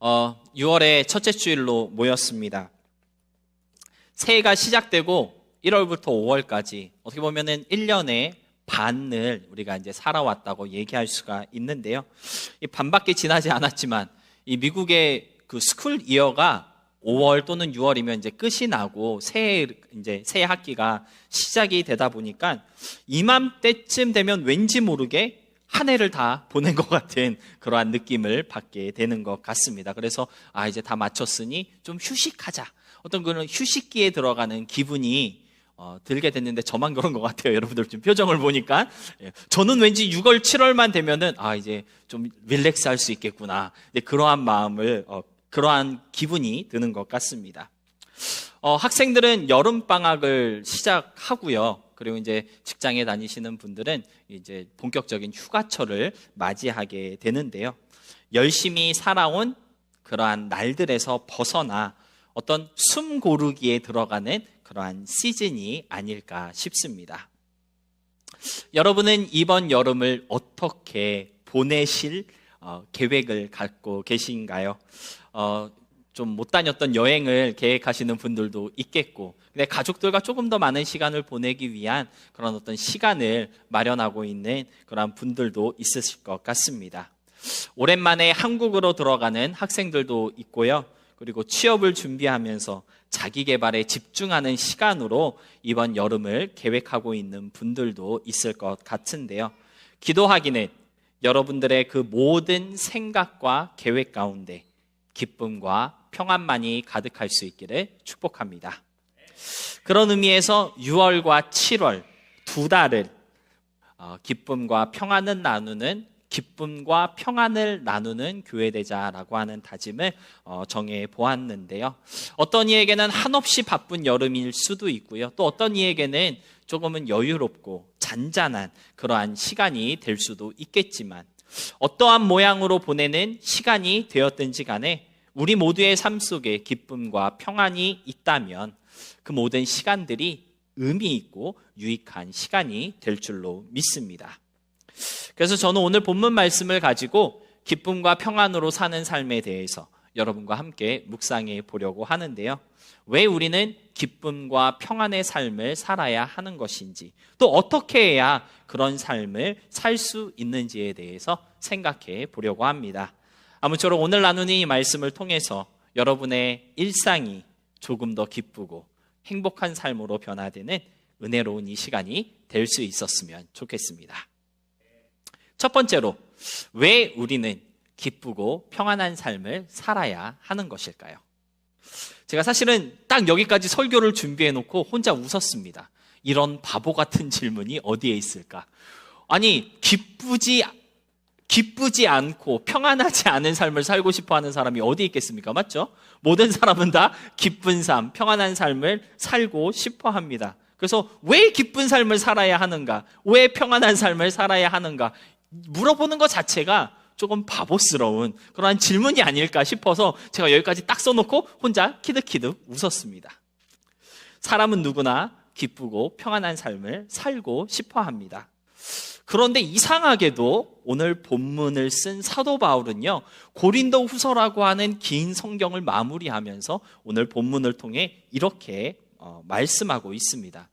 6월의 첫째 주일로 모였습니다. 새해가 시작되고 1월부터 5월까지 어떻게 보면은 1년의 반을 우리가 이제 살아왔다고 얘기할 수가 있는데요. 이 반밖에 지나지 않았지만 이 미국의 그 스쿨 이어가 5월 또는 6월이면 이제 끝이 나고 새해 학기가 시작이 되다 보니까 이맘때쯤 되면 왠지 모르게 한 해를 다 보낸 것 같은 그러한 느낌을 받게 되는 것 같습니다. 그래서 이제 다 마쳤으니 좀 휴식하자. 어떤 그런 휴식기에 들어가는 기분이 들게 됐는데 저만 그런 것 같아요. 여러분들 좀 표정을 보니까 저는 왠지 6월, 7월만 되면은 이제 좀 릴렉스 할 수 있겠구나. 그러한 마음을 그러한 기분이 드는 것 같습니다. 학생들은 여름 방학을 시작하고요. 그리고 이제 직장에 다니시는 분들은 이제 본격적인 휴가철을 맞이하게 되는데요. 열심히 살아온 그러한 날들에서 벗어나 어떤 숨 고르기에 들어가는 그러한 시즌이 아닐까 싶습니다. 여러분은 이번 여름을 어떻게 보내실 계획을 갖고 계신가요? 좀 못 다녔던 여행을 계획하시는 분들도 있겠고, 근데 가족들과 조금 더 많은 시간을 보내기 위한 그런 어떤 시간을 마련하고 있는 그런 분들도 있으실 것 같습니다. 오랜만에 한국으로 들어가는 학생들도 있고요. 그리고 취업을 준비하면서 자기 개발에 집중하는 시간으로 이번 여름을 계획하고 있는 분들도 있을 것 같은데요. 기도하기는 여러분들의 그 모든 생각과 계획 가운데 기쁨과 평안만이 가득할 수 있기를 축복합니다. 그런 의미에서 6월과 7월 두 달을 기쁨과 평안을 나누는 교회되자라고 하는 다짐을 정해 보았는데요. 어떤 이에게는 한없이 바쁜 여름일 수도 있고요. 또 어떤 이에게는 조금은 여유롭고 잔잔한 그러한 시간이 될 수도 있겠지만, 어떠한 모양으로 보내는 시간이 되었든지 간에 우리 모두의 삶 속에 기쁨과 평안이 있다면 그 모든 시간들이 의미 있고 유익한 시간이 될 줄로 믿습니다. 그래서 저는 오늘 본문 말씀을 가지고 기쁨과 평안으로 사는 삶에 대해서 여러분과 함께 묵상해 보려고 하는데요. 왜 우리는 기쁨과 평안의 삶을 살아야 하는 것인지, 또 어떻게 해야 그런 삶을 살 수 있는지에 대해서 생각해 보려고 합니다. 아무쪼록 오늘 나누는 이 말씀을 통해서 여러분의 일상이 조금 더 기쁘고 행복한 삶으로 변화되는 은혜로운 이 시간이 될 수 있었으면 좋겠습니다. 첫 번째로, 왜 우리는 기쁘고 평안한 삶을 살아야 하는 것일까요? 제가 사실은 딱 여기까지 설교를 준비해 놓고 혼자 웃었습니다. 이런 바보 같은 질문이 어디에 있을까? 아니, 기쁘지 않고 평안하지 않은 삶을 살고 싶어 하는 사람이 어디 있겠습니까? 맞죠? 모든 사람은 다 기쁜 삶, 평안한 삶을 살고 싶어 합니다. 그래서 왜 기쁜 삶을 살아야 하는가? 왜 평안한 삶을 살아야 하는가? 물어보는 것 자체가 조금 바보스러운 그러한 질문이 아닐까 싶어서 제가 여기까지 딱 써놓고 혼자 키득키득 웃었습니다. 사람은 누구나 기쁘고 평안한 삶을 살고 싶어 합니다. 그런데 이상하게도 오늘 본문을 쓴 사도 바울은요, 고린도 후서라고 하는 긴 성경을 마무리하면서 오늘 본문을 통해 이렇게 말씀하고 있습니다.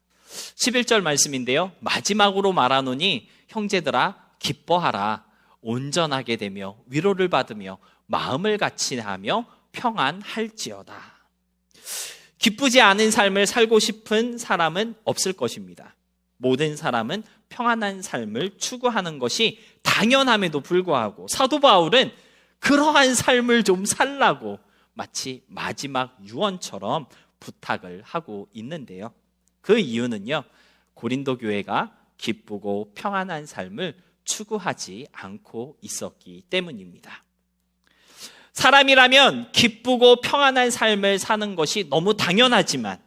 11절 말씀인데요. 마지막으로 말하노니 형제들아 기뻐하라. 온전하게 되며 위로를 받으며 마음을 같이 하며 평안할지어다. 기쁘지 않은 삶을 살고 싶은 사람은 없을 것입니다. 모든 사람은 평안한 삶을 추구하는 것이 당연함에도 불구하고 사도 바울은 그러한 삶을 좀 살라고 마치 마지막 유언처럼 부탁을 하고 있는데요. 그 이유는요, 고린도 교회가 기쁘고 평안한 삶을 추구하지 않고 있었기 때문입니다. 사람이라면 기쁘고 평안한 삶을 사는 것이 너무 당연하지만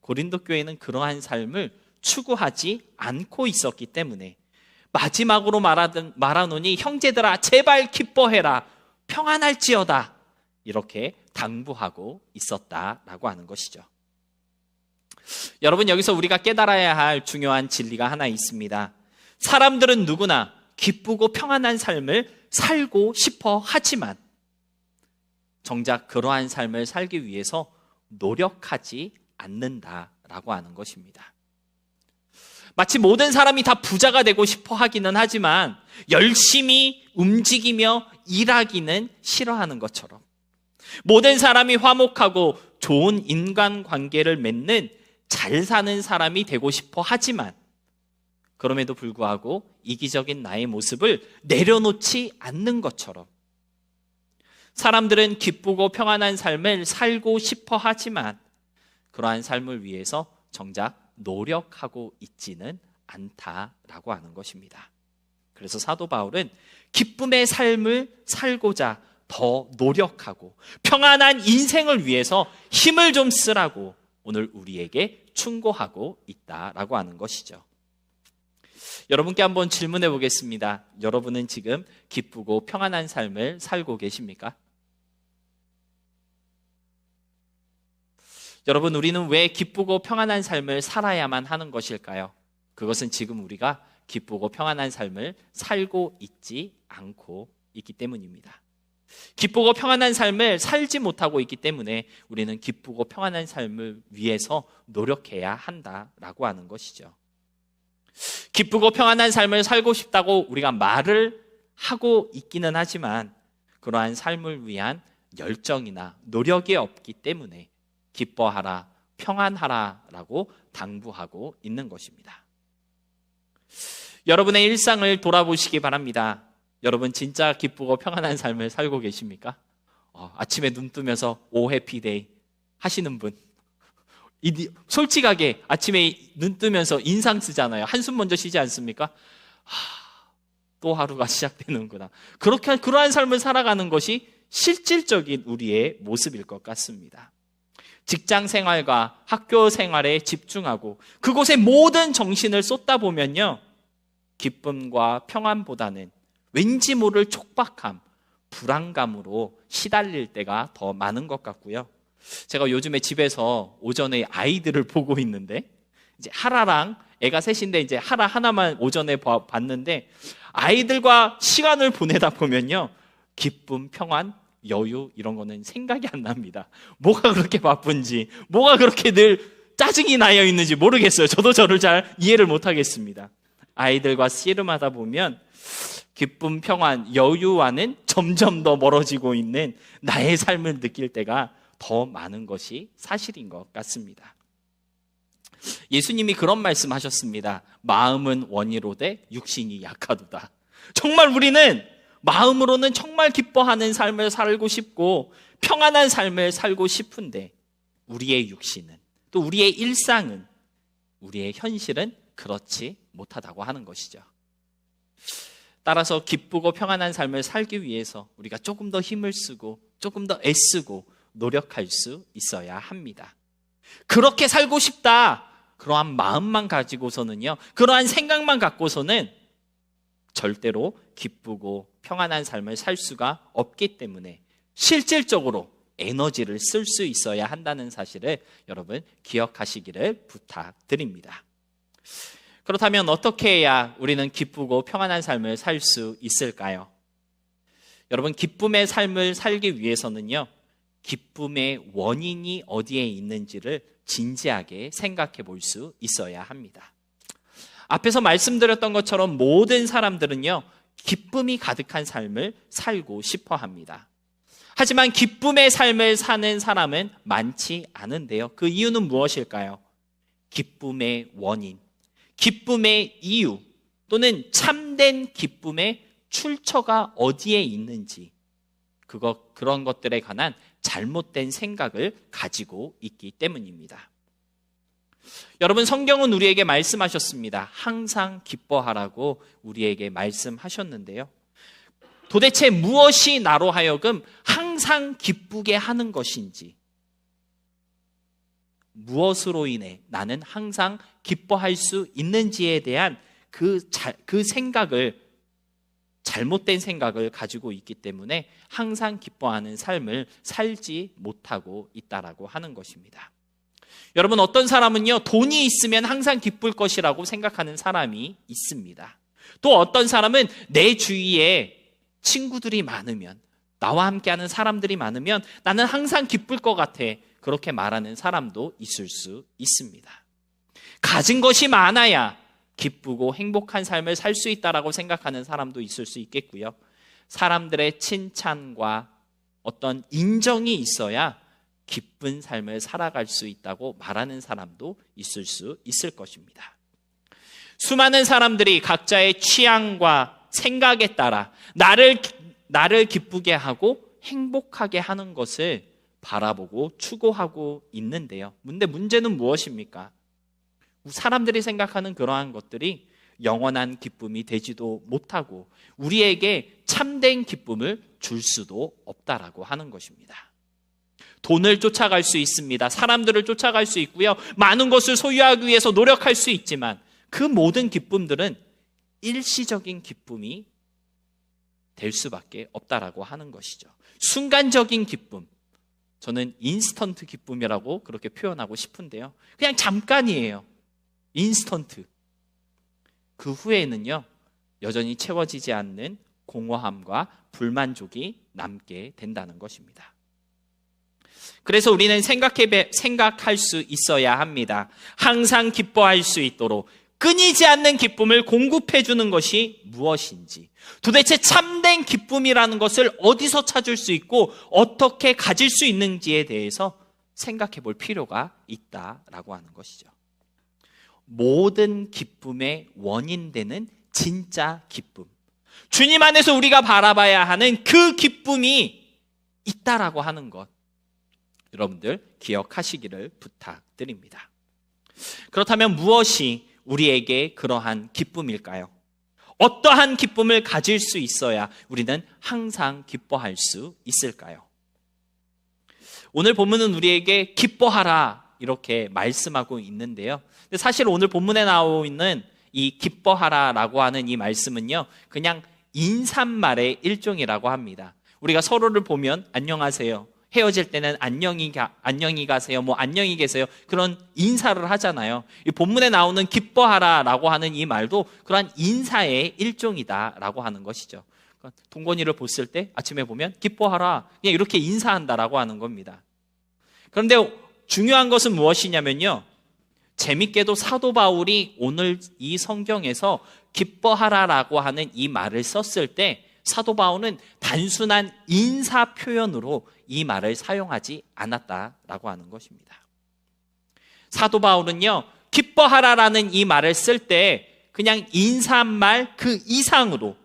고린도 교회는 그러한 삶을 추구하지 않고 있었기 때문에 마지막으로 말하노니 형제들아 제발 기뻐해라. 평안할지어다. 이렇게 당부하고 있었다라고 하는 것이죠. 여러분, 여기서 우리가 깨달아야 할 중요한 진리가 하나 있습니다. 사람들은 누구나 기쁘고 평안한 삶을 살고 싶어 하지만 정작 그러한 삶을 살기 위해서 노력하지 않는다라고 하는 것입니다. 마치 모든 사람이 다 부자가 되고 싶어 하기는 하지만 열심히 움직이며 일하기는 싫어하는 것처럼, 모든 사람이 화목하고 좋은 인간관계를 맺는 잘 사는 사람이 되고 싶어 하지만 그럼에도 불구하고 이기적인 나의 모습을 내려놓지 않는 것처럼, 사람들은 기쁘고 평안한 삶을 살고 싶어 하지만 그러한 삶을 위해서 정작 노력하고 있지는 않다라고 하는 것입니다. 그래서 사도 바울은 기쁨의 삶을 살고자 더 노력하고 평안한 인생을 위해서 힘을 좀 쓰라고 오늘 우리에게 충고하고 있다라고 하는 것이죠. 여러분께 한번 질문해 보겠습니다. 여러분은 지금 기쁘고 평안한 삶을 살고 계십니까? 여러분, 우리는 왜 기쁘고 평안한 삶을 살아야만 하는 것일까요? 그것은 지금 우리가 기쁘고 평안한 삶을 살고 있지 않고 있기 때문입니다. 기쁘고 평안한 삶을 살지 못하고 있기 때문에 우리는 기쁘고 평안한 삶을 위해서 노력해야 한다라고 하는 것이죠. 기쁘고 평안한 삶을 살고 싶다고 우리가 말을 하고 있기는 하지만 그러한 삶을 위한 열정이나 노력이 없기 때문에 기뻐하라, 평안하라라고 당부하고 있는 것입니다. 여러분의 일상을 돌아보시기 바랍니다. 여러분 진짜 기쁘고 평안한 삶을 살고 계십니까? 아침에 눈 뜨면서 오 해피데이 하시는 분, 솔직하게 아침에 눈 뜨면서 인상 쓰잖아요. 한숨 먼저 쉬지 않습니까? 또 하루가 시작되는구나. 그러한 삶을 살아가는 것이 실질적인 우리의 모습일 것 같습니다. 직장 생활과 학교 생활에 집중하고 그곳에 모든 정신을 쏟다 보면요, 기쁨과 평안보다는 왠지 모를 촉박함, 불안감으로 시달릴 때가 더 많은 것 같고요. 제가 요즘에 집에서 오전에 아이들을 보고 있는데, 이제 하라랑 애가 셋인데 이제 하라 하나만 오전에 봤는데, 아이들과 시간을 보내다 보면요, 기쁨, 평안, 여유 이런 거는 생각이 안 납니다. 뭐가 그렇게 바쁜지, 뭐가 그렇게 늘 짜증이 나여 있는지 모르겠어요. 저도 저를 잘 이해를 못 하겠습니다. 아이들과 씨름하다 보면 기쁨, 평안, 여유와는 점점 더 멀어지고 있는 나의 삶을 느낄 때가 더 많은 것이 사실인 것 같습니다. 예수님이 그런 말씀하셨습니다. 마음은 원이로되 육신이 약하도다. 정말 우리는 마음으로는 정말 기뻐하는 삶을 살고 싶고 평안한 삶을 살고 싶은데 우리의 육신은, 또 우리의 일상은, 우리의 현실은 그렇지 못하다고 하는 것이죠. 따라서 기쁘고 평안한 삶을 살기 위해서 우리가 조금 더 힘을 쓰고 조금 더 애쓰고 노력할 수 있어야 합니다. 그렇게 살고 싶다, 그러한 마음만 가지고서는요, 그러한 생각만 갖고서는 절대로 기쁘고 평안한 삶을 살 수가 없기 때문에 실질적으로 에너지를 쓸 수 있어야 한다는 사실을 여러분 기억하시기를 부탁드립니다. 그렇다면 어떻게 해야 우리는 기쁘고 평안한 삶을 살 수 있을까요? 여러분, 기쁨의 삶을 살기 위해서는요, 기쁨의 원인이 어디에 있는지를 진지하게 생각해 볼 수 있어야 합니다. 앞에서 말씀드렸던 것처럼 모든 사람들은요, 기쁨이 가득한 삶을 살고 싶어 합니다. 하지만 기쁨의 삶을 사는 사람은 많지 않은데요. 그 이유는 무엇일까요? 기쁨의 원인, 기쁨의 이유, 또는 참된 기쁨의 출처가 어디에 있는지, 그런 것들에 관한 잘못된 생각을 가지고 있기 때문입니다. 여러분, 성경은 우리에게 말씀하셨습니다. 항상 기뻐하라고 우리에게 말씀하셨는데요. 도대체 무엇이 나로 하여금 항상 기쁘게 하는 것인지, 무엇으로 인해 나는 항상 기뻐할 수 있는지에 대한 그 생각을, 잘못된 생각을 가지고 있기 때문에 항상 기뻐하는 삶을 살지 못하고 있다라고 하는 것입니다. 여러분, 어떤 사람은요, 돈이 있으면 항상 기쁠 것이라고 생각하는 사람이 있습니다. 또 어떤 사람은 내 주위에 친구들이 많으면, 나와 함께하는 사람들이 많으면 나는 항상 기쁠 것 같아. 그렇게 말하는 사람도 있을 수 있습니다. 가진 것이 많아야 기쁘고 행복한 삶을 살 수 있다라고 생각하는 사람도 있을 수 있겠고요. 사람들의 칭찬과 어떤 인정이 있어야 기쁜 삶을 살아갈 수 있다고 말하는 사람도 있을 수 있을 것입니다. 수많은 사람들이 각자의 취향과 생각에 따라 나를 기쁘게 하고 행복하게 하는 것을 바라보고 추구하고 있는데요. 근데 문제는 무엇입니까? 사람들이 생각하는 그러한 것들이 영원한 기쁨이 되지도 못하고 우리에게 참된 기쁨을 줄 수도 없다라고 하는 것입니다. 돈을 쫓아갈 수 있습니다. 사람들을 쫓아갈 수 있고요. 많은 것을 소유하기 위해서 노력할 수 있지만 그 모든 기쁨들은 일시적인 기쁨이 될 수밖에 없다라고 하는 것이죠. 순간적인 기쁨, 저는 인스턴트 기쁨이라고 그렇게 표현하고 싶은데요. 그냥 잠깐이에요. 인스턴트. 그 후에는요, 여전히 채워지지 않는 공허함과 불만족이 남게 된다는 것입니다. 그래서 우리는 생각할 수 있어야 합니다. 항상 기뻐할 수 있도록 끊이지 않는 기쁨을 공급해 주는 것이 무엇인지, 도대체 참된 기쁨이라는 것을 어디서 찾을 수 있고 어떻게 가질 수 있는지에 대해서 생각해 볼 필요가 있다라고 하는 것이죠. 모든 기쁨의 원인 되는 진짜 기쁨, 주님 안에서 우리가 바라봐야 하는 그 기쁨이 있다라고 하는 것, 여러분들 기억하시기를 부탁드립니다. 그렇다면 무엇이 우리에게 그러한 기쁨일까요? 어떠한 기쁨을 가질 수 있어야 우리는 항상 기뻐할 수 있을까요? 오늘 본문은 우리에게 기뻐하라 이렇게 말씀하고 있는데요. 근데 사실 오늘 본문에 나오고 있는 이 기뻐하라라고 하는 이 말씀은요, 그냥 인사말의 일종이라고 합니다. 우리가 서로를 보면 안녕하세요, 헤어질 때는 안녕히 가세요, 안녕히 계세요, 그런 인사를 하잖아요. 이 본문에 나오는 기뻐하라라고 하는 이 말도 그러한 인사의 일종이다라고 하는 것이죠. 동건이를 봤을 때 아침에 보면 기뻐하라, 그냥 이렇게 인사한다라고 하는 겁니다. 그런데 중요한 것은 무엇이냐면요, 재밌게도 사도 바울이 오늘 이 성경에서 기뻐하라라고 하는 이 말을 썼을 때 사도 바울은 단순한 인사 표현으로 이 말을 사용하지 않았다라고 하는 것입니다. 사도 바울은요, 기뻐하라라는 이 말을 쓸 때 그냥 인사말 그 이상으로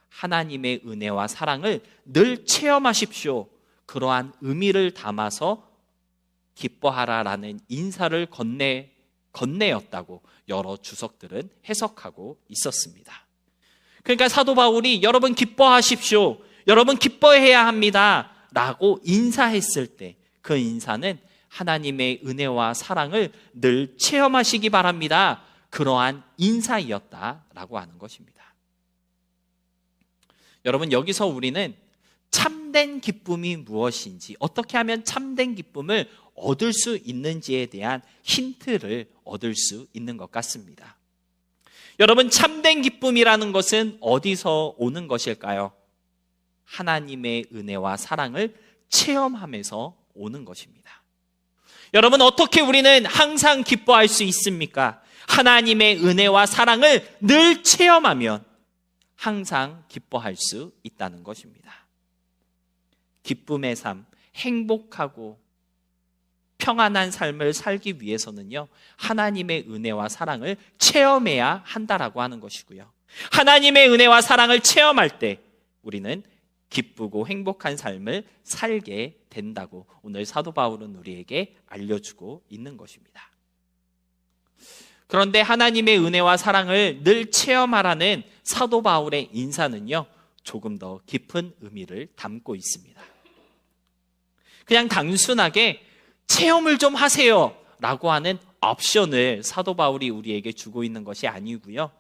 하나님의 은혜와 사랑을 늘 체험하십시오, 그러한 의미를 담아서 기뻐하라라는 인사를 건네였다고 여러 주석들은 해석하고 있었습니다. 그러니까 사도 바울이 여러분 기뻐하십시오, 여러분 기뻐해야 합니다 라고 인사했을 때 그 인사는 하나님의 은혜와 사랑을 늘 체험하시기 바랍니다, 그러한 인사이었다라고 하는 것입니다. 여러분, 여기서 우리는 참된 기쁨이 무엇인지, 어떻게 하면 참된 기쁨을 얻을 수 있는지에 대한 힌트를 얻을 수 있는 것 같습니다. 여러분, 참된 기쁨이라는 것은 어디서 오는 것일까요? 하나님의 은혜와 사랑을 체험하면서 오는 것입니다. 여러분, 어떻게 우리는 항상 기뻐할 수 있습니까? 하나님의 은혜와 사랑을 늘 체험하면 항상 기뻐할 수 있다는 것입니다. 기쁨의 삶, 행복하고 평안한 삶을 살기 위해서는요, 하나님의 은혜와 사랑을 체험해야 한다라고 하는 것이고요. 하나님의 은혜와 사랑을 체험할 때 우리는 기쁘고 행복한 삶을 살게 된다고 오늘 사도 바울은 우리에게 알려주고 있는 것입니다. 그런데 하나님의 은혜와 사랑을 늘 체험하라는 사도 바울의 인사는요, 조금 더 깊은 의미를 담고 있습니다. 그냥 단순하게 체험을 좀 하세요 라고 하는 옵션을 사도 바울이 우리에게 주고 있는 것이 아니고요,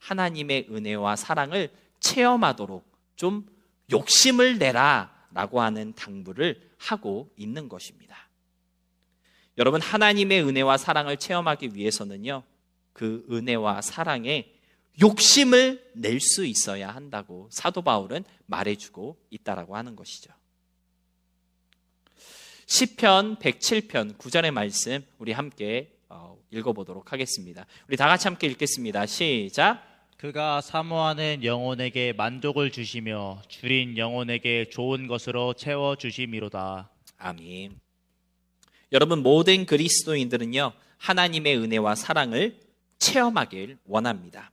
하나님의 은혜와 사랑을 체험하도록 좀 욕심을 내라 라고 하는 당부를 하고 있는 것입니다. 여러분, 하나님의 은혜와 사랑을 체험하기 위해서는요, 그 은혜와 사랑에 욕심을 낼 수 있어야 한다고 사도 바울은 말해주고 있다라고 하는 것이죠. 시편 107편 9절의 말씀 우리 함께 읽어보도록 하겠습니다. 우리 다 같이 함께 읽겠습니다. 시작. 그가 사모하는 영혼에게 만족을 주시며 줄인 영혼에게 좋은 것으로 채워주심이로다. 아멘. 여러분, 모든 그리스도인들은요, 하나님의 은혜와 사랑을 체험하길 원합니다.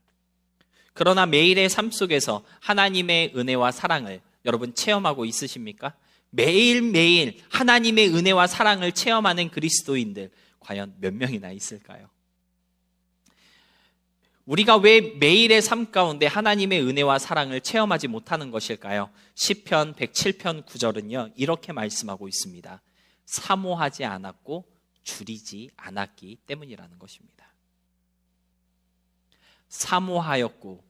그러나 매일의 삶 속에서 하나님의 은혜와 사랑을 여러분 체험하고 있으십니까? 매일매일 하나님의 은혜와 사랑을 체험하는 그리스도인들 과연 몇 명이나 있을까요? 우리가 왜 매일의 삶 가운데 하나님의 은혜와 사랑을 체험하지 못하는 것일까요? 시편 107편 9절은요, 이렇게 말씀하고 있습니다. 사모하지 않았고 줄이지 않았기 때문이라는 것입니다. 사모하였고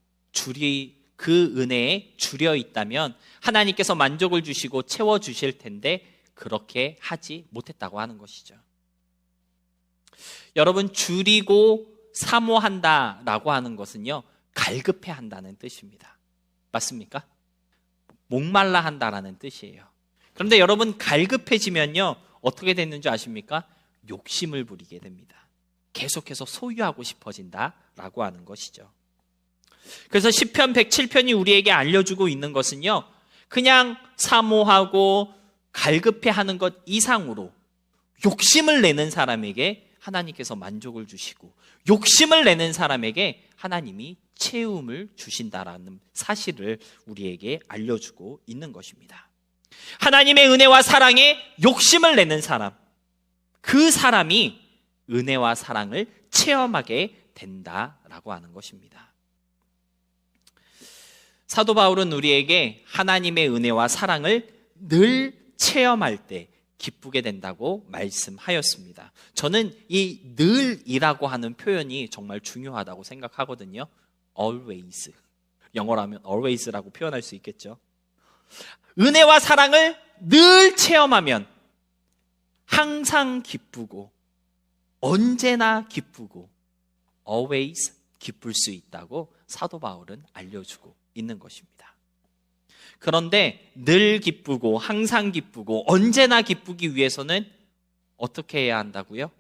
그 은혜에 줄여 있다면 하나님께서 만족을 주시고 채워주실 텐데 그렇게 하지 못했다고 하는 것이죠. 여러분, 줄이고 사모한다라고 하는 것은요, 갈급해 한다는 뜻입니다. 맞습니까? 목말라 한다라는 뜻이에요. 그런데 여러분, 갈급해지면요 어떻게 되는 줄 아십니까? 욕심을 부리게 됩니다. 계속해서 소유하고 싶어진다라고 하는 것이죠. 그래서 시편 107편이 우리에게 알려주고 있는 것은요, 그냥 사모하고 갈급해하는 것 이상으로 욕심을 내는 사람에게 하나님께서 만족을 주시고 욕심을 내는 사람에게 하나님이 채움을 주신다라는 사실을 우리에게 알려주고 있는 것입니다. 하나님의 은혜와 사랑에 욕심을 내는 사람, 그 사람이 은혜와 사랑을 체험하게 된다라고 하는 것입니다. 사도 바울은 우리에게 하나님의 은혜와 사랑을 늘 체험할 때 기쁘게 된다고 말씀하였습니다. 저는 이 늘이라고 하는 표현이 정말 중요하다고 생각하거든요. always. 영어라면 always라고 표현할 수 있겠죠. 은혜와 사랑을 늘 체험하면 항상 기쁘고 언제나 기쁘고 always 기쁠 수 있다고 사도 바울은 알려주고 있는 것입니다. 그런데 늘 기쁘고 항상 기쁘고 언제나 기쁘기 위해서는 어떻게 해야 한다고요?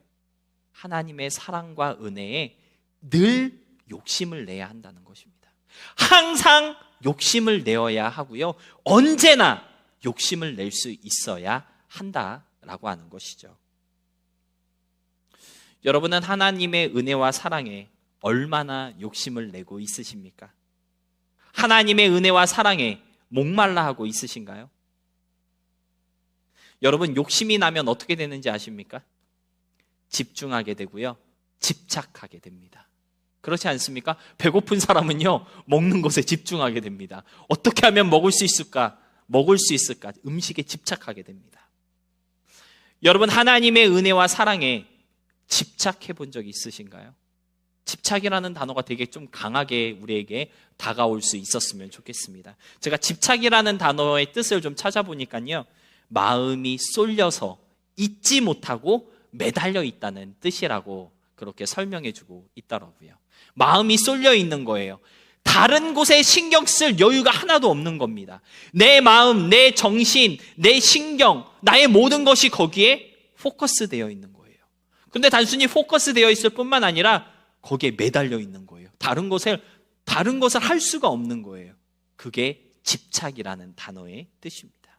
하나님의 사랑과 은혜에 늘 욕심을 내야 한다는 것입니다. 항상 욕심을 내어야 하고요, 언제나 욕심을 낼 수 있어야 한다라고 하는 것이죠. 여러분은 하나님의 은혜와 사랑에 얼마나 욕심을 내고 있으십니까? 하나님의 은혜와 사랑에 목말라 하고 있으신가요? 여러분, 욕심이 나면 어떻게 되는지 아십니까? 집중하게 되고요, 집착하게 됩니다. 그렇지 않습니까? 배고픈 사람은요, 먹는 것에 집중하게 됩니다. 어떻게 하면 먹을 수 있을까? 음식에 집착하게 됩니다. 여러분, 하나님의 은혜와 사랑에 집착해 본 적이 있으신가요? 집착이라는 단어가 되게 좀 강하게 우리에게 다가올 수 있었으면 좋겠습니다. 제가 집착이라는 단어의 뜻을 좀 찾아보니까요, 마음이 쏠려서 잊지 못하고 매달려 있다는 뜻이라고 그렇게 설명해주고 있더라고요. 마음이 쏠려 있는 거예요. 다른 곳에 신경 쓸 여유가 하나도 없는 겁니다. 내 마음, 내 정신, 내 신경, 나의 모든 것이 거기에 포커스되어 있는 거예요. 근데 단순히 포커스되어 있을 뿐만 아니라 거기에 매달려 있는 거예요. 다른 것을 할 수가 없는 거예요. 그게 집착이라는 단어의 뜻입니다.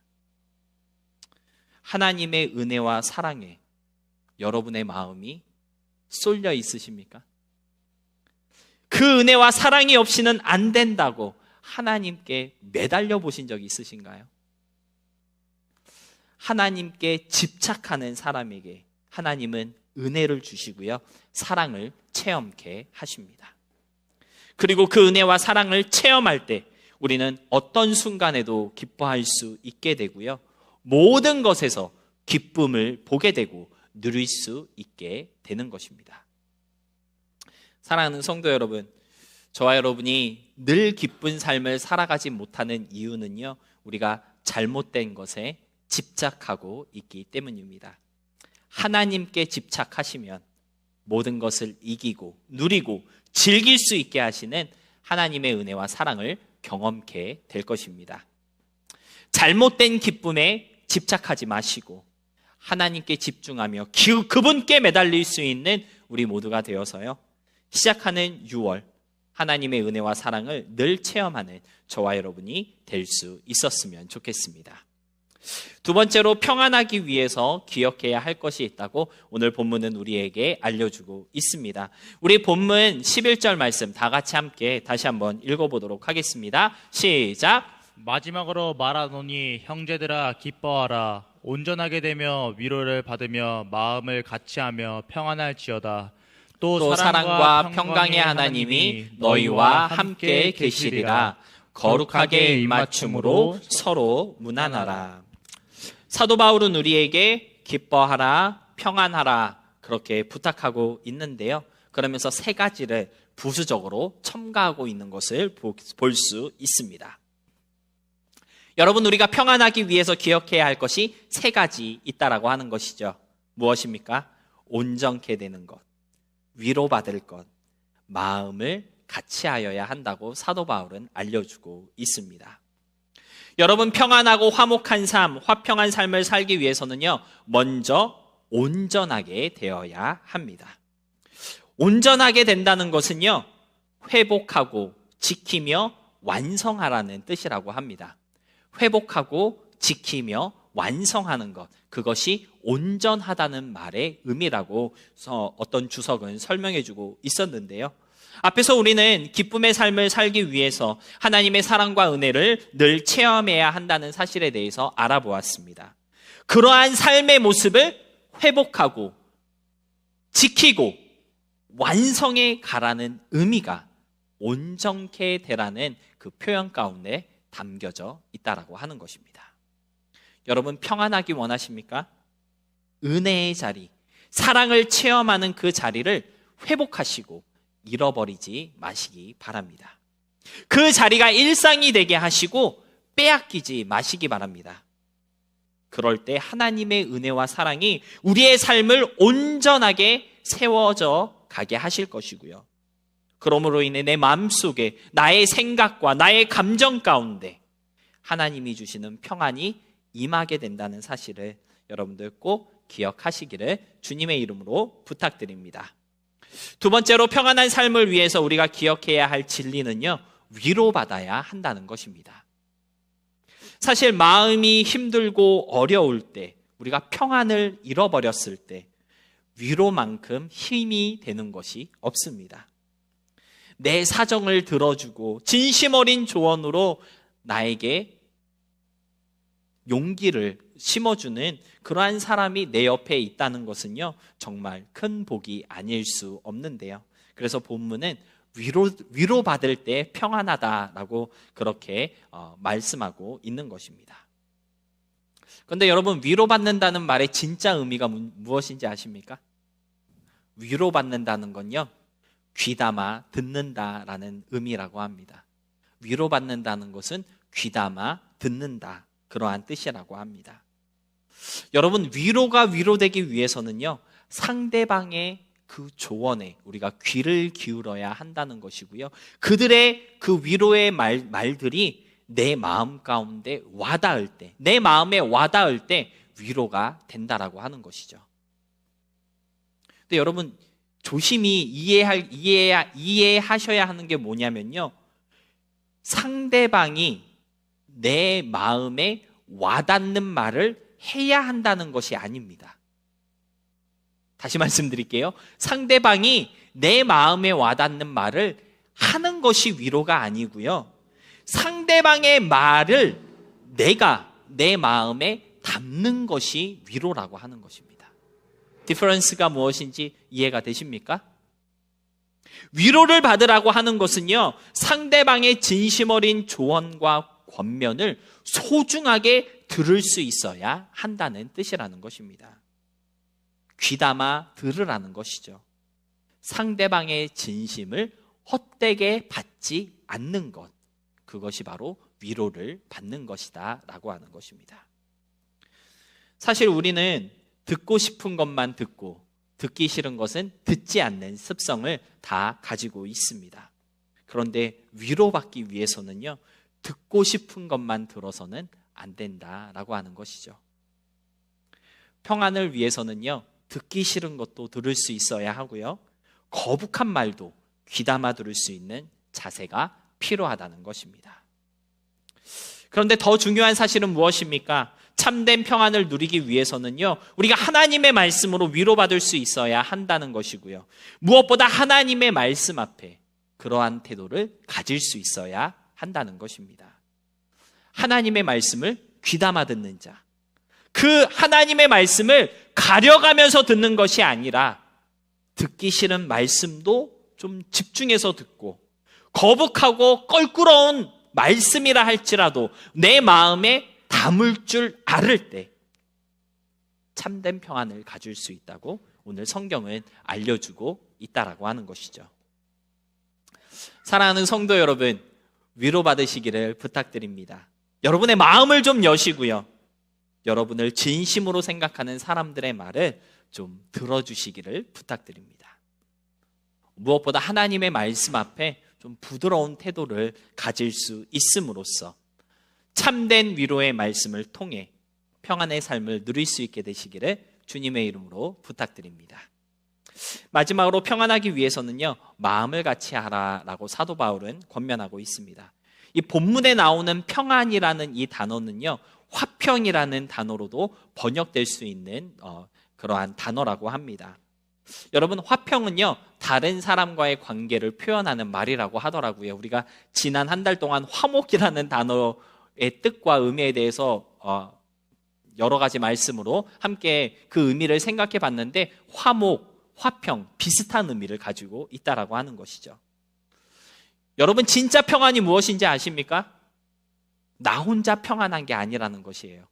하나님의 은혜와 사랑에 여러분의 마음이 쏠려 있으십니까? 그 은혜와 사랑이 없이는 안 된다고 하나님께 매달려 보신 적이 있으신가요? 하나님께 집착하는 사람에게 하나님은 은혜를 주시고요, 사랑을 체험케 하십니다. 그리고 그 은혜와 사랑을 체험할 때 우리는 어떤 순간에도 기뻐할 수 있게 되고요, 모든 것에서 기쁨을 보게 되고 누릴 수 있게 되는 것입니다. 사랑하는 성도 여러분, 저와 여러분이 늘 기쁜 삶을 살아가지 못하는 이유는요, 우리가 잘못된 것에 집착하고 있기 때문입니다. 하나님께 집착하시면 모든 것을 이기고 누리고 즐길 수 있게 하시는 하나님의 은혜와 사랑을 경험케 될 것입니다. 잘못된 기쁨에 집착하지 마시고 하나님께 집중하며 그분께 매달릴 수 있는 우리 모두가 되어서요, 시작하는 6월 하나님의 은혜와 사랑을 늘 체험하는 저와 여러분이 될 수 있었으면 좋겠습니다. 두 번째로, 평안하기 위해서 기억해야 할 것이 있다고 오늘 본문은 우리에게 알려주고 있습니다. 우리 본문 11절 말씀 다 같이 함께 다시 한번 읽어보도록 하겠습니다. 시작. 마지막으로 말하노니 형제들아 기뻐하라. 온전하게 되며 위로를 받으며 마음을 같이하며 평안할지어다. 또 사랑과 평강의 하나님이 너희와 함께 계시리라. 거룩하게 입맞춤으로 서로 문안하라. 사도 바울은 우리에게 기뻐하라, 평안하라 그렇게 부탁하고 있는데요, 그러면서 세 가지를 부수적으로 첨가하고 있는 것을 볼 수 있습니다. 여러분, 우리가 평안하기 위해서 기억해야 할 것이 세 가지 있다라고 하는 것이죠. 무엇입니까? 온전케 되는 것, 위로받을 것, 마음을 같이하여야 한다고 사도 바울은 알려주고 있습니다. 여러분, 평안하고 화목한 삶, 화평한 삶을 살기 위해서는요, 먼저 온전하게 되어야 합니다. 온전하게 된다는 것은요, 회복하고 지키며 완성하라는 뜻이라고 합니다. 회복하고 지키며 완성하는 것, 그것이 온전하다는 말의 의미라고 어떤 주석은 설명해주고 있었는데요, 앞에서 우리는 기쁨의 삶을 살기 위해서 하나님의 사랑과 은혜를 늘 체험해야 한다는 사실에 대해서 알아보았습니다. 그러한 삶의 모습을 회복하고 지키고 완성해 가라는 의미가 온전케 되라는 그 표현 가운데 담겨져 있다라고 하는 것입니다. 여러분, 평안하기 원하십니까? 은혜의 자리, 사랑을 체험하는 그 자리를 회복하시고 잃어버리지 마시기 바랍니다. 그 자리가 일상이 되게 하시고 빼앗기지 마시기 바랍니다. 그럴 때 하나님의 은혜와 사랑이 우리의 삶을 온전하게 세워져 가게 하실 것이고요, 그러므로 인해 내 마음속에 나의 생각과 나의 감정 가운데 하나님이 주시는 평안이 임하게 된다는 사실을 여러분들 꼭 기억하시기를 주님의 이름으로 부탁드립니다. 두 번째로, 평안한 삶을 위해서 우리가 기억해야 할 진리는요, 위로받아야 한다는 것입니다. 사실 마음이 힘들고 어려울 때, 우리가 평안을 잃어버렸을 때 위로만큼 힘이 되는 것이 없습니다. 내 사정을 들어주고 진심 어린 조언으로 나에게 용기를 심어주는 그러한 사람이 내 옆에 있다는 것은요, 정말 큰 복이 아닐 수 없는데요, 그래서 본문은 위로받을 때 평안하다라고 그렇게 말씀하고 있는 것입니다. 그런데 여러분, 위로받는다는 말의 진짜 의미가 무엇인지 아십니까? 위로받는다는 건요, 귀담아 듣는다라는 의미라고 합니다. 위로받는다는 것은 귀담아 듣는다, 그러한 뜻이라고 합니다. 여러분, 위로가 위로되기 위해서는요, 상대방의 그 조언에 우리가 귀를 기울여야 한다는 것이고요, 그들의 그 위로의 말들이 내 마음 가운데 와닿을 때, 내 마음에 와닿을 때 위로가 된다라고 하는 것이죠. 근데 여러분, 조심히 이해하셔야 하는 게 뭐냐면요, 상대방이 내 마음에 와닿는 말을 해야 한다는 것이 아닙니다. 다시 말씀드릴게요. 상대방이 내 마음에 와닿는 말을 하는 것이 위로가 아니고요, 상대방의 말을 내가 내 마음에 담는 것이 위로라고 하는 것입니다. 디퍼런스가 무엇인지 이해가 되십니까? 위로를 받으라고 하는 것은요, 상대방의 진심 어린 조언과 권면을 소중하게 들을 수 있어야 한다는 뜻이라는 것입니다. 귀담아 들으라는 것이죠. 상대방의 진심을 헛되게 받지 않는 것, 그것이 바로 위로를 받는 것이다 라고 하는 것입니다. 사실 우리는 듣고 싶은 것만 듣고 듣기 싫은 것은 듣지 않는 습성을 다 가지고 있습니다. 그런데 위로받기 위해서는요, 듣고 싶은 것만 들어서는 안 된다라고 하는 것이죠. 평안을 위해서는요, 듣기 싫은 것도 들을 수 있어야 하고요, 거북한 말도 귀담아 들을 수 있는 자세가 필요하다는 것입니다. 그런데 더 중요한 사실은 무엇입니까? 참된 평안을 누리기 위해서는요, 우리가 하나님의 말씀으로 위로받을 수 있어야 한다는 것이고요, 무엇보다 하나님의 말씀 앞에 그러한 태도를 가질 수 있어야 한다는 것입니다. 하나님의 말씀을 귀담아 듣는 자, 그 하나님의 말씀을 가려가면서 듣는 것이 아니라 듣기 싫은 말씀도 좀 집중해서 듣고, 거북하고 껄끄러운 말씀이라 할지라도 내 마음에 담을 줄 알을 때 참된 평안을 가질 수 있다고 오늘 성경은 알려주고 있다라고 하는 것이죠. 사랑하는 성도 여러분, 위로받으시기를 부탁드립니다. 여러분의 마음을 좀 여시고요, 여러분을 진심으로 생각하는 사람들의 말을 좀 들어주시기를 부탁드립니다. 무엇보다 하나님의 말씀 앞에 좀 부드러운 태도를 가질 수 있음으로써 참된 위로의 말씀을 통해 평안의 삶을 누릴 수 있게 되시기를 주님의 이름으로 부탁드립니다. 마지막으로 평안하기 위해서는요, 마음을 같이 하라라고 사도 바울은 권면하고 있습니다. 이 본문에 나오는 평안이라는 이 단어는요, 화평이라는 단어로도 번역될 수 있는 그러한 단어라고 합니다. 여러분, 화평은요, 다른 사람과의 관계를 표현하는 말이라고 하더라고요. 우리가 지난 한 달 동안 화목이라는 단어의 뜻과 의미에 대해서 여러 가지 말씀으로 함께 그 의미를 생각해 봤는데, 화목, 화평, 비슷한 의미를 가지고 있다라고 하는 것이죠. 여러분, 진짜 평안이 무엇인지 아십니까? 나 혼자 평안한 게 아니라는 것이에요.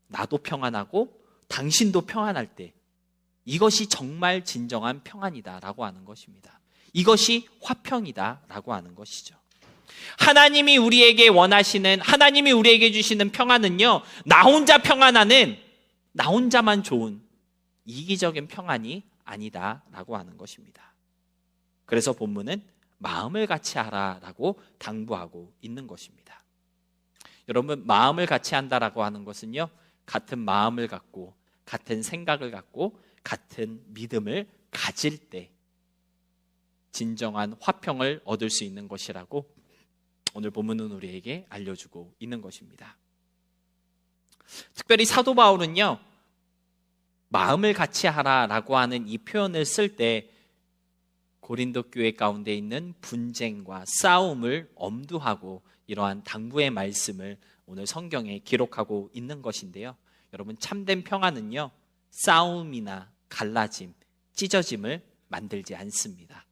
나도 평안하고 당신도 평안할 때, 이것이 정말 진정한 평안이다라고 하는 것입니다. 이것이 화평이다라고 하는 것이죠. 하나님이 우리에게 원하시는, 하나님이 우리에게 주시는 평안은요, 나 혼자 평안하는, 나 혼자만 좋은 이기적인 평안이 아니다라고 하는 것입니다. 그래서 본문은 마음을 같이 하라라고 당부하고 있는 것입니다. 여러분, 마음을 같이 한다라고 하는 것은요, 같은 마음을 갖고, 같은 생각을 갖고, 같은 믿음을 가질 때 진정한 화평을 얻을 수 있는 것이라고 오늘 본문은 우리에게 알려주고 있는 것입니다. 특별히 사도 바울은요, 마음을 같이 하라라고 하는 이 표현을 쓸 때 고린도 교회 가운데 있는 분쟁과 싸움을 엄두하고 이러한 당부의 말씀을 오늘 성경에 기록하고 있는 것인데요, 여러분, 참된 평안은요, 싸움이나 갈라짐, 찢어짐을 만들지 않습니다.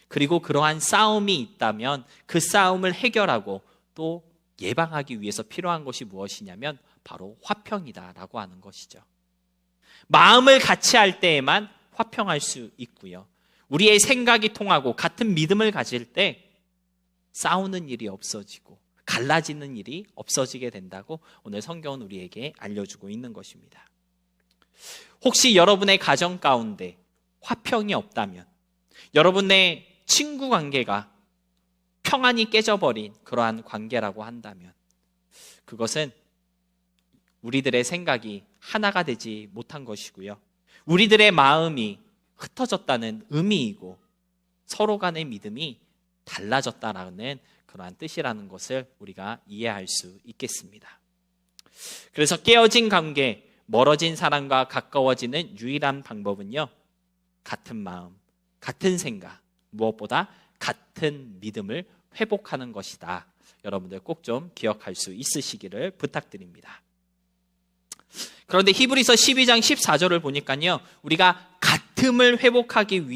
그리고 그러한 싸움이 있다면 그 싸움을 해결하고 또 예방하기 위해서 필요한 것이 무엇이냐면 바로 화평이다라고 하는 것이죠. 마음을 같이 할 때에만 화평할 수 있고요, 우리의 생각이 통하고 같은 믿음을 가질 때 싸우는 일이 없어지고 갈라지는 일이 없어지게 된다고 오늘 성경은 우리에게 알려주고 있는 것입니다. 혹시 여러분의 가정 가운데 화평이 없다면, 여러분의 친구 관계가 평안이 깨져버린 그러한 관계라고 한다면, 그것은 우리들의 생각이 하나가 되지 못한 것이고요, 우리들의 마음이 흩어졌다는 의미이고 서로 간의 믿음이 달라졌다라는 그러한 뜻이라는 것을 우리가 이해할 수 있겠습니다. 그래서 깨어진 관계, 멀어진 사람과 가까워지는 유일한 방법은요, 같은 마음, 같은 생각, 무엇보다 같은 믿음을 회복하는 것이다. 여러분들 꼭 좀 기억할 수 있으시기를 부탁드립니다. 그런데 히브리서 12장 14절을 보니까요, 우리가 같음을 회복하기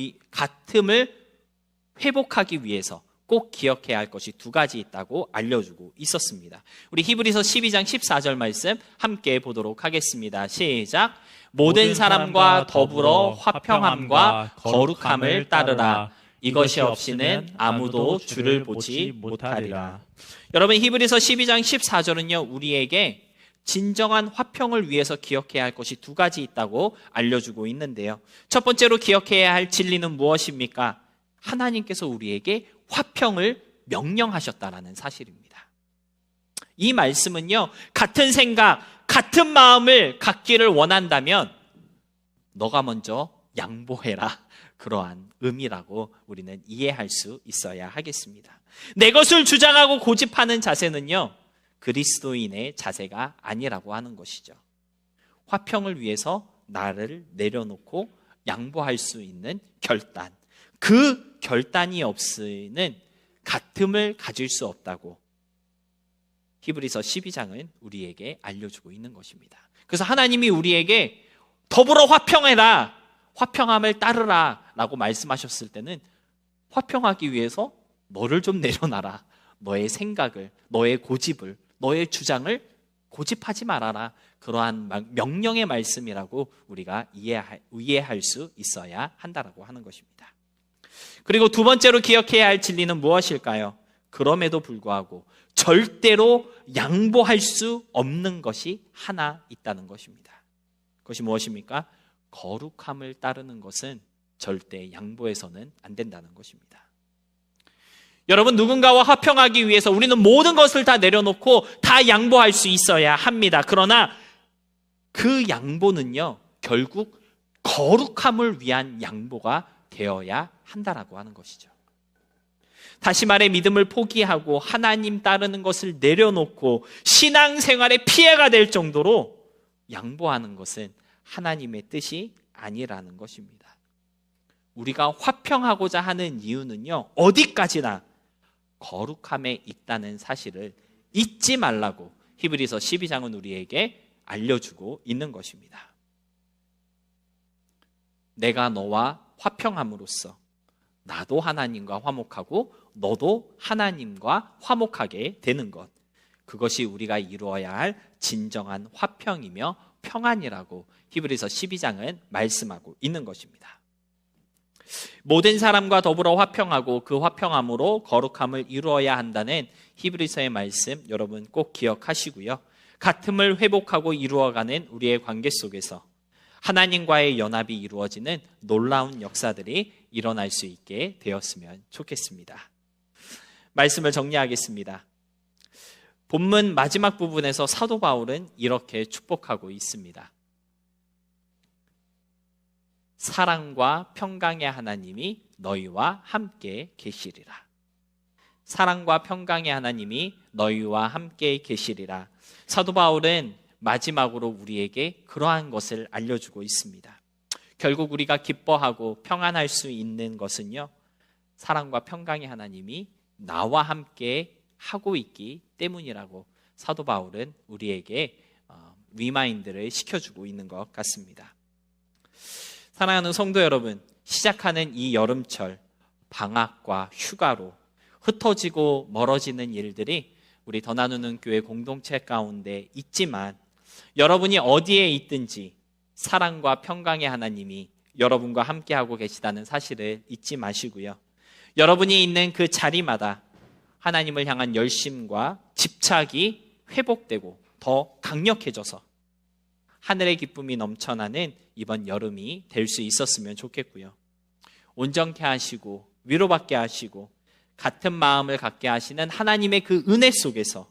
위해서 꼭 기억해야 할 것이 두 가지 있다고 알려주고 있었습니다. 우리 히브리서 12장 14절 말씀 함께 보도록 하겠습니다. 시작. 모든 사람과 더불어 화평함과 거룩함을 따르라. 이것이 없이는 아무도 주를 보지 못하리라. 여러분, 히브리서 12장 14절은요, 우리에게 진정한 화평을 위해서 기억해야 할 것이 두 가지 있다고 알려주고 있는데요, 첫 번째로 기억해야 할 진리는 무엇입니까? 하나님께서 우리에게 화평을 명령하셨다라는 사실입니다. 이 말씀은요, 같은 생각, 같은 마음을 갖기를 원한다면 너가 먼저 양보해라, 그러한 의미라고 우리는 이해할 수 있어야 하겠습니다. 내 것을 주장하고 고집하는 자세는요, 그리스도인의 자세가 아니라고 하는 것이죠. 화평을 위해서 나를 내려놓고 양보할 수 있는 결단, 그 결단이 없이는 같음을 가질 수 없다고 히브리서 12장은 우리에게 알려주고 있는 것입니다. 그래서 하나님이 우리에게 더불어 화평해라, 화평함을 따르라 라고 말씀하셨을 때는 화평하기 위해서 너를 좀 내려놔라, 너의 생각을, 너의 고집을, 너의 주장을 고집하지 말아라, 그러한 명령의 말씀이라고 우리가 이해할 수 있어야 한다라고 하는 것입니다. 그리고 두 번째로 기억해야 할 진리는 무엇일까요? 그럼에도 불구하고 절대로 양보할 수 없는 것이 하나 있다는 것입니다. 그것이 무엇입니까? 거룩함을 따르는 것은 절대 양보해서는 안 된다는 것입니다. 여러분, 누군가와 화평하기 위해서 우리는 모든 것을 다 내려놓고 다 양보할 수 있어야 합니다. 그러나 그 양보는요, 결국 거룩함을 위한 양보가 되어야 한다라고 하는 것이죠. 다시 말해 믿음을 포기하고 하나님 따르는 것을 내려놓고 신앙생활에 피해가 될 정도로 양보하는 것은 하나님의 뜻이 아니라는 것입니다. 우리가 화평하고자 하는 이유는요, 어디까지나 거룩함에 있다는 사실을 잊지 말라고 히브리서 12장은 우리에게 알려주고 있는 것입니다. 내가 너와 화평함으로써 나도 하나님과 화목하고 너도 하나님과 화목하게 되는 것, 그것이 우리가 이루어야 할 진정한 화평이며 평안이라고 히브리서 12장은 말씀하고 있는 것입니다. 모든 사람과 더불어 화평하고 그 화평함으로 거룩함을 이루어야 한다는 히브리서의 말씀 여러분 꼭 기억하시고요. 같음을 회복하고 이루어가는 우리의 관계 속에서 하나님과의 연합이 이루어지는 놀라운 역사들이 일어날 수 있게 되었으면 좋겠습니다. 말씀을 정리하겠습니다. 본문 마지막 부분에서 사도 바울은 이렇게 축복하고 있습니다. 사랑과 평강의 하나님이 너희와 함께 계시리라. 사랑과 평강의 하나님이 너희와 함께 계시리라. 사도 바울은 마지막으로 우리에게 그러한 것을 알려주고 있습니다. 결국 우리가 기뻐하고 평안할 수 있는 것은요, 사랑과 평강의 하나님이 나와 함께 하고 있기 때문이라고 사도 바울은 우리에게 리마인드를 시켜주고 있는 것 같습니다. 사랑하는 성도 여러분, 시작하는 이 여름철, 방학과 휴가로 흩어지고 멀어지는 일들이 우리 더 나누는 교회 공동체 가운데 있지만, 여러분이 어디에 있든지 사랑과 평강의 하나님이 여러분과 함께하고 계시다는 사실을 잊지 마시고요. 여러분이 있는 그 자리마다 하나님을 향한 열심과 집착이 회복되고 더 강력해져서 하늘의 기쁨이 넘쳐나는 이번 여름이 될 수 있었으면 좋겠고요. 온전케 하시고 위로받게 하시고 같은 마음을 갖게 하시는 하나님의 그 은혜 속에서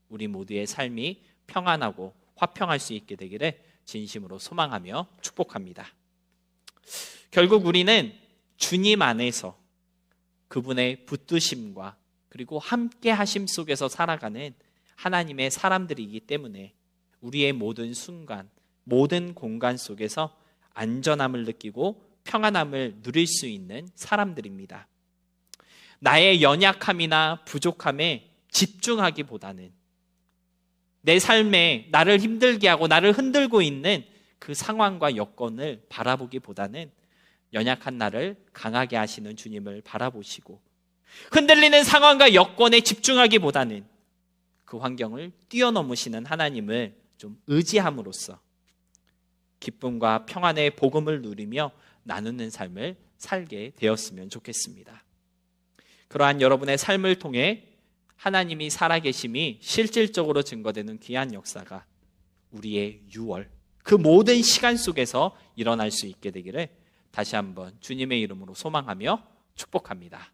우리 모두의 삶이 평안하고 화평할 수 있게 되기를 진심으로 소망하며 축복합니다. 결국 우리는 주님 안에서 그분의 붙드심과 그리고 함께 하심 속에서 살아가는 하나님의 사람들이기 때문에 우리의 모든 순간, 모든 공간 속에서 안전함을 느끼고 평안함을 누릴 수 있는 사람들입니다. 나의 연약함이나 부족함에 집중하기보다는 내 삶에 나를 힘들게 하고 나를 흔들고 있는 그 상황과 여건을 바라보기보다는 연약한 나를 강하게 하시는 주님을 바라보시고 흔들리는 상황과 여건에 집중하기보다는 그 환경을 뛰어넘으시는 하나님을 좀 의지함으로써 기쁨과 평안의 복음을 누리며 나누는 삶을 살게 되었으면 좋겠습니다. 그러한 여러분의 삶을 통해 하나님이 살아계심이 실질적으로 증거되는 귀한 역사가 우리의 6월 그 모든 시간 속에서 일어날 수 있게 되기를 다시 한번 주님의 이름으로 소망하며 축복합니다.